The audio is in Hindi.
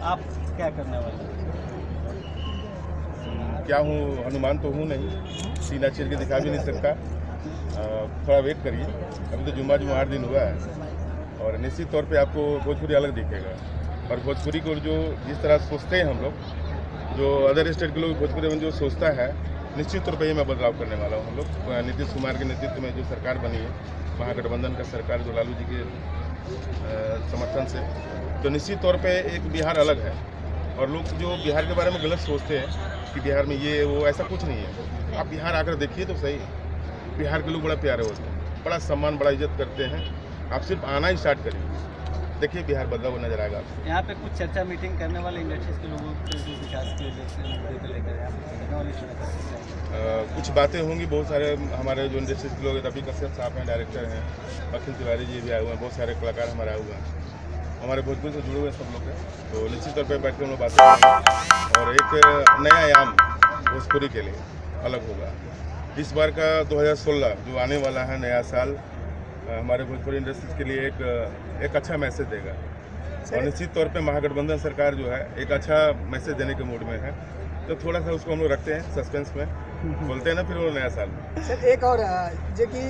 आप क्या करने वाले हैं? क्या हूँ, हनुमान तो हूँ नहीं, सीना चीर के दिखा भी नहीं सकता। थोड़ा वेट करिए, अभी तो जुम्मा 8 दिन हुआ है और निश्चित तौर पे आपको भोजपुरी अलग दिखेगा। और भोजपुरी को जो जिस तरह सोचते हैं हम लोग, जो अदर स्टेट के लोग भोजपुरी में जो सोचता है, निश्चित तौर पे ये मैं बदलाव करने वाला हूँ। हम लोग नीतीश कुमार के नेतृत्व में जो सरकार बनी है, महागठबंधन का सरकार, जो लालू जी के समर्थन से, तो निश्चित तौर पे एक बिहार अलग है। और लोग जो बिहार के बारे में गलत सोचते हैं कि बिहार में ये वो, ऐसा कुछ नहीं है। आप बिहार आकर देखिए तो सही, बिहार के लोग बड़ा प्यारे होते हैं, बड़ा सम्मान, बड़ा इज्जत करते हैं। आप सिर्फ आना ही स्टार्ट करिए, देखिए बिहार बदला हुआ नजर आएगा आपको। यहाँ पे कुछ चर्चा मीटिंग करने वाले इंडस्ट्रीज के लोगों के जो विकास के लेकर आप करने वाली कुछ बातें होंगी, बहुत सारे हमारे जो इंडस्ट्रीज के लोग, रफी कश्यप साहब हैं, डायरेक्टर हैं, अखिल तिवारी जी भी आए हुए हैं, बहुत सारे कलाकार हमारे आए हुए हैं, हमारे भोजपुर से जुड़े हुए सब लोग हैं। तो निश्चित तौर पर बैठ के हम लोग बातें करेंगे और एक नया आयाम भोजपुरी के लिए अलग होगा। इस बार का 2016 जो आने वाला है नया साल, हमारे भोजपुरी इंडस्ट्रीज के लिए एक अच्छा मैसेज देगा। और निश्चित तौर पे महागठबंधन सरकार जो है एक अच्छा मैसेज देने के मूड में है, तो थोड़ा सा उसको हम लोग रखते हैं सस्पेंस में, बोलते हैं ना फिर वो नया साल में। सर एक और जो कि